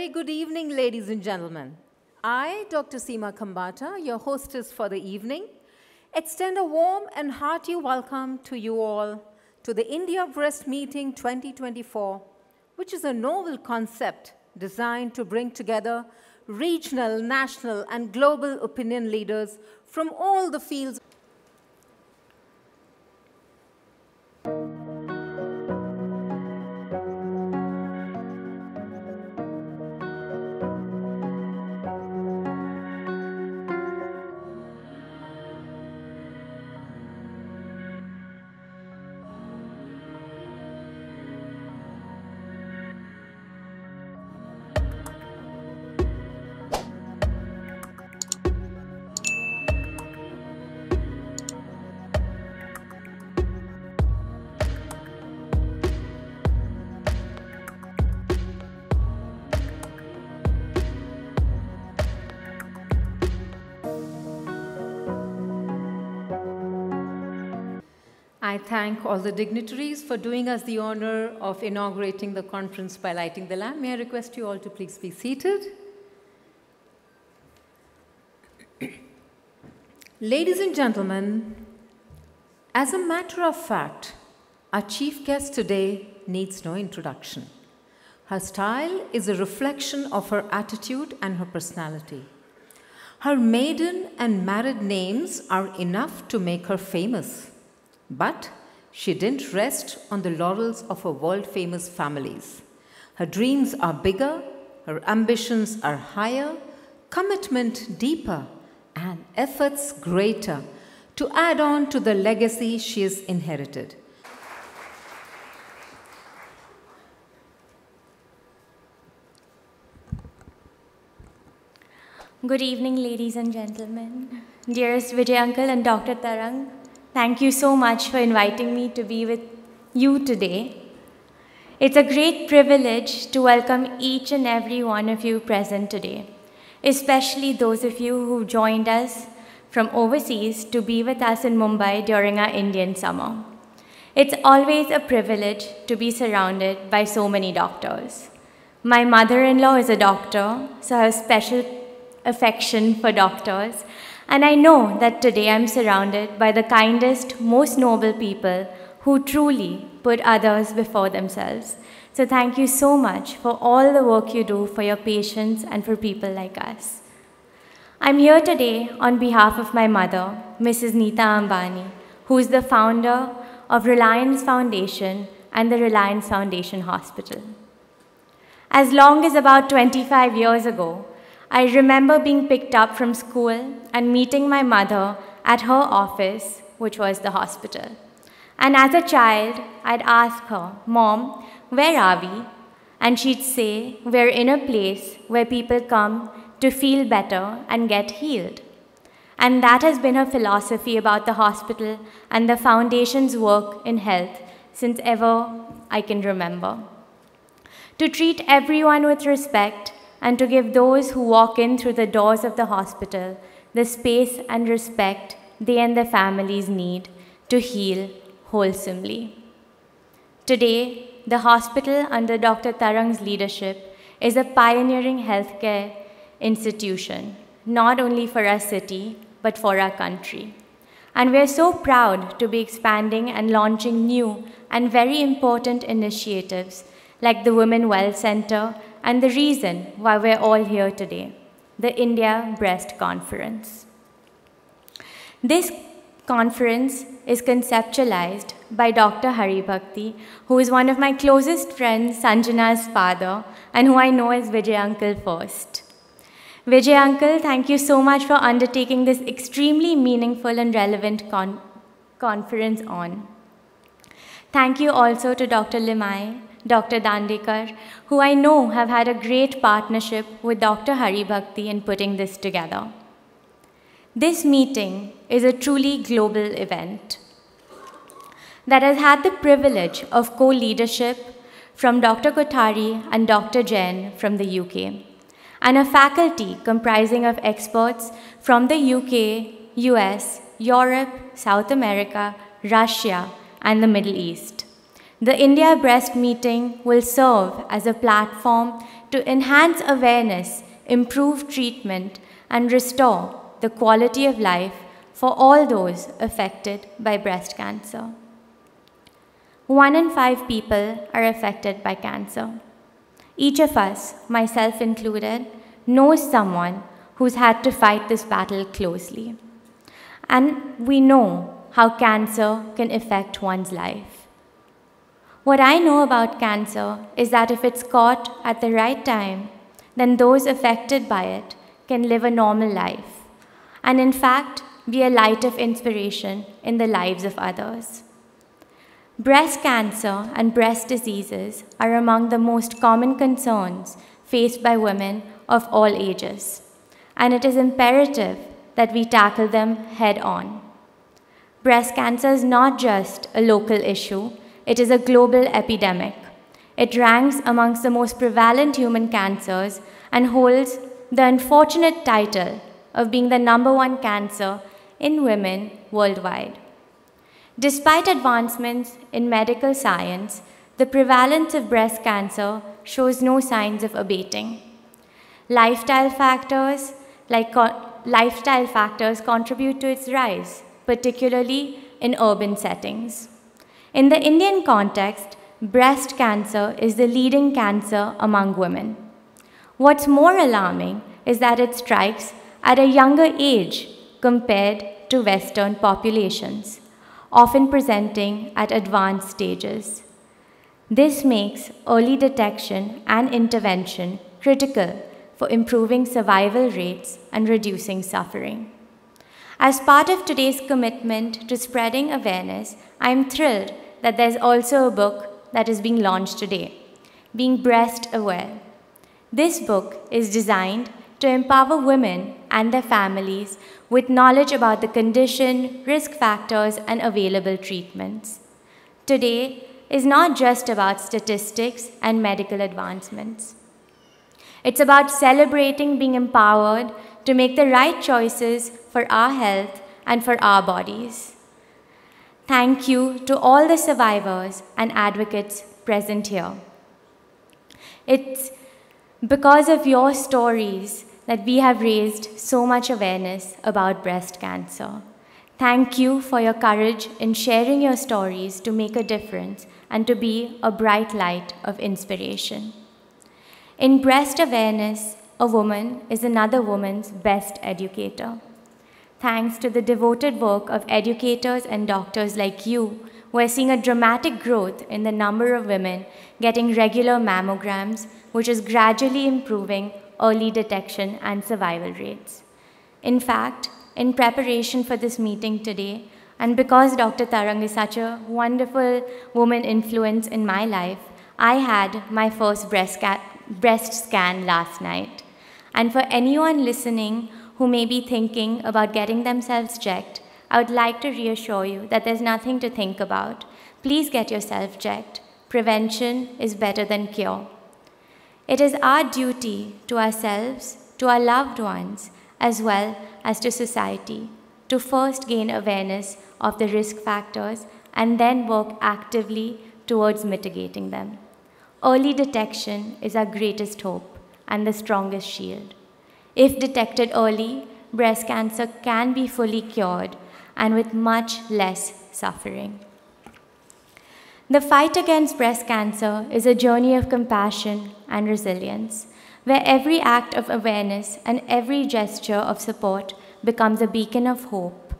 Very good evening, ladies and gentlemen. I, Dr. Seema Khambata, your hostess for the evening, extend a warm and hearty welcome to you all to the India Breast Meeting 2024, which is a novel concept designed to bring together regional, national, and global opinion leaders from all the fields. I thank all the dignitaries for doing us the honor of inaugurating the conference by lighting the lamp. May I request you all to please be seated. Ladies and gentlemen, as a matter of fact, our chief guest today needs no introduction. Her style is a reflection of her attitude and her personality. Her maiden and married names are enough to make her famous. But she didn't rest on the laurels of her world-famous families. Her dreams are bigger, her ambitions are higher, commitment deeper, and efforts greater to add on to the legacy she has inherited. Good evening, ladies and gentlemen. Dearest Vijay Uncle and Dr. Tarang, thank you so much for inviting me to be with you today. It's a great privilege to welcome each and every one of you present today, especially those of you who joined us from overseas to be with us in Mumbai during our Indian summer. It's always a privilege to be surrounded by so many doctors. My mother-in-law is a doctor, so I have special affection for doctors. And I know that today I'm surrounded by the kindest, most noble people who truly put others before themselves. So thank you so much for all the work you do for your patients and for people like us. I'm here today on behalf of my mother, Mrs. Nita Ambani, who is the founder of Reliance Foundation and the Reliance Foundation Hospital. As long as about 25 years ago, I remember being picked up from school and meeting my mother at her office, which was the hospital. And as a child, I'd ask her, "Mom, where are we?" And she'd say, "We're in a place where people come to feel better and get healed." And that has been her philosophy about the hospital and the foundation's work in health since ever I can remember. To treat everyone with respect and to give those who walk in through the doors of the hospital the space and respect they and their families need to heal wholesomely. Today, the hospital under Dr. Tarang's leadership is a pioneering healthcare institution, not only for our city, but for our country. And we're so proud to be expanding and launching new and very important initiatives like the Women Well Center and the reason why we're all here today, the India Breast Conference. This conference is conceptualized by Dr. Haribhakti, who is one of my closest friends, Sanjana's father, and who I know as Vijay Uncle first. Vijay Uncle, thank you so much for undertaking this extremely meaningful and relevant conference on. Thank you also to Dr. Limai, Dr. Dandekar, who I know have had a great partnership with Dr. Haribhakti in putting this together. This meeting is a truly global event that has had the privilege of co-leadership from Dr. Kothari and Dr. Jain from the UK, and a faculty comprising of experts from the UK, US, Europe, South America, Russia, and the Middle East. The India Breast Meeting will serve as a platform to enhance awareness, improve treatment, and restore the quality of life for all those affected by breast cancer. 1 in 5 people are affected by cancer. Each of us, myself included, knows someone who's had to fight this battle closely. And we know how cancer can affect one's life. What I know about cancer is that if it's caught at the right time, then those affected by it can live a normal life, and in fact, be a light of inspiration in the lives of others. Breast cancer and breast diseases are among the most common concerns faced by women of all ages, and it is imperative that we tackle them head-on. Breast cancer is not just a local issue, it is a global epidemic. It ranks amongst the most prevalent human cancers and holds the unfortunate title of being the #1 cancer in women worldwide. Despite advancements in medical science, the prevalence of breast cancer shows no signs of abating. Lifestyle factors contribute to its rise, particularly in urban settings. In the Indian context, breast cancer is the leading cancer among women. What's more alarming is that it strikes at a younger age compared to Western populations, often presenting at advanced stages. This makes early detection and intervention critical for improving survival rates and reducing suffering. As part of today's commitment to spreading awareness, I'm thrilled that there's also a book that is being launched today, Being Breast Aware. This book is designed to empower women and their families with knowledge about the condition, risk factors, and available treatments. Today is not just about statistics and medical advancements. It's about celebrating being empowered to make the right choices for our health and for our bodies. Thank you to all the survivors and advocates present here. It's because of your stories that we have raised so much awareness about breast cancer. Thank you for your courage in sharing your stories to make a difference and to be a bright light of inspiration. In breast awareness, a woman is another woman's best educator. Thanks to the devoted work of educators and doctors like you, we're seeing a dramatic growth in the number of women getting regular mammograms, which is gradually improving early detection and survival rates. In fact, in preparation for this meeting today, and because Dr. Tarang is such a wonderful woman influence in my life, I had my first breast scan last night. And for anyone listening who may be thinking about getting themselves checked, I would like to reassure you that there's nothing to think about. Please get yourself checked. Prevention is better than cure. It is our duty to ourselves, to our loved ones, as well as to society, to first gain awareness of the risk factors and then work actively towards mitigating them. Early detection is our greatest hope and the strongest shield. If detected early, breast cancer can be fully cured and with much less suffering. The fight against breast cancer is a journey of compassion and resilience, where every act of awareness and every gesture of support becomes a beacon of hope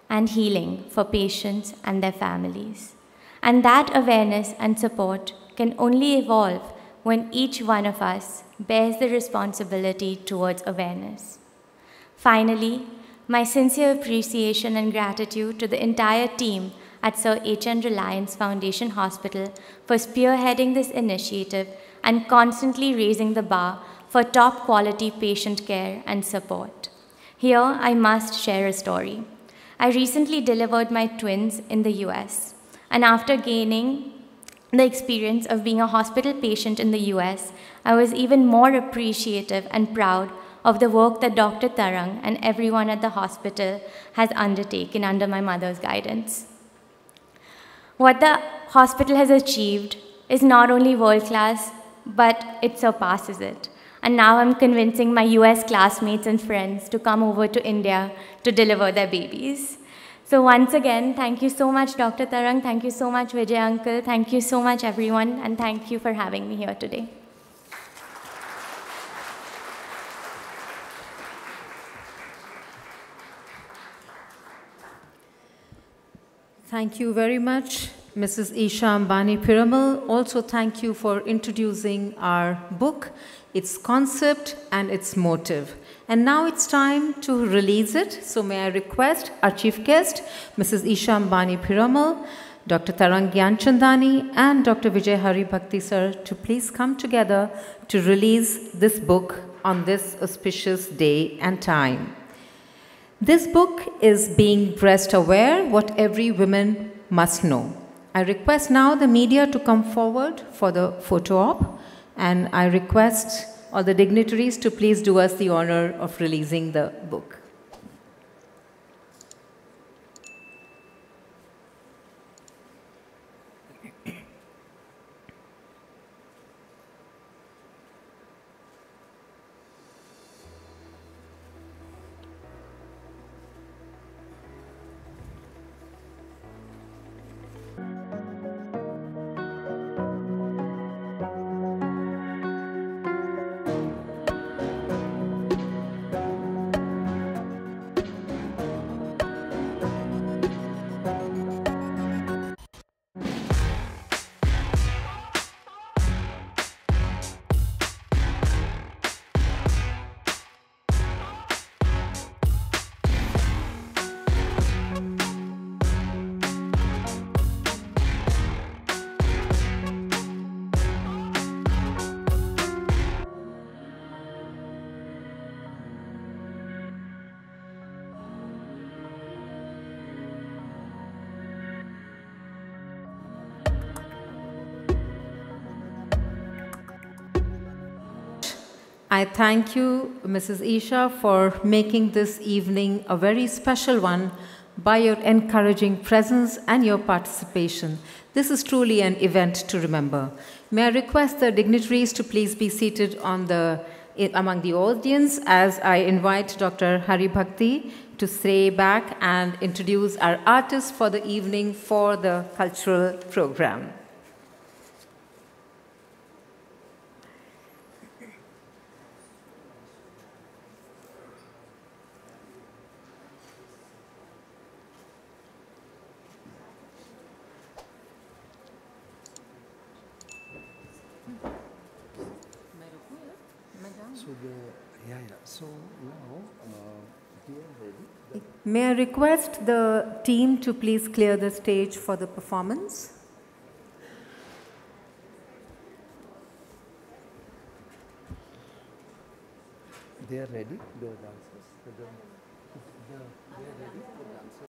and healing for patients and their families. And that awareness and support can only evolve when each one of us bears the responsibility towards awareness. Finally, my sincere appreciation and gratitude to the entire team at Sir H.N. Reliance Foundation Hospital for spearheading this initiative and constantly raising the bar for top quality patient care and support. Here, I must share a story. I recently delivered my twins in the US, and after gaining the experience of being a hospital patient in the US, I was even more appreciative and proud of the work that Dr. Tarang and everyone at the hospital has undertaken under my mother's guidance. What the hospital has achieved is not only world-class, but it surpasses it. And now I'm convincing my US classmates and friends to come over to India to deliver their babies. So once again, thank you so much, Dr. Tarang. Thank you so much, Vijay Uncle. Thank you so much, everyone. And thank you for having me here today. Thank you very much, Mrs. Isha Ambani Piramal. Also, thank you for introducing our book, its concept and its motive. And now it's time to release it. So may I request our chief guest, Mrs. Isha Ambani Piramal, Dr. Tarang Gianchandani, and Dr. Vijay Haribhakti sir to please come together to release this book on this auspicious day and time. This book is Being Breast Aware, What Every Woman Must Know. I request now the media to come forward for the photo op, and I request all the dignitaries to please do us the honor of releasing the book. I thank you, Mrs. Isha, for making this evening a very special one by your encouraging presence and your participation. This is truly an event to remember. May I request the dignitaries to please be seated among the audience as I invite Dr. Haribhakti to stay back and introduce our artists for the evening for the cultural program. So now, we are ready. May I request the team to please clear the stage for the performance? They are ready, the dancers. They are ready, the dancers.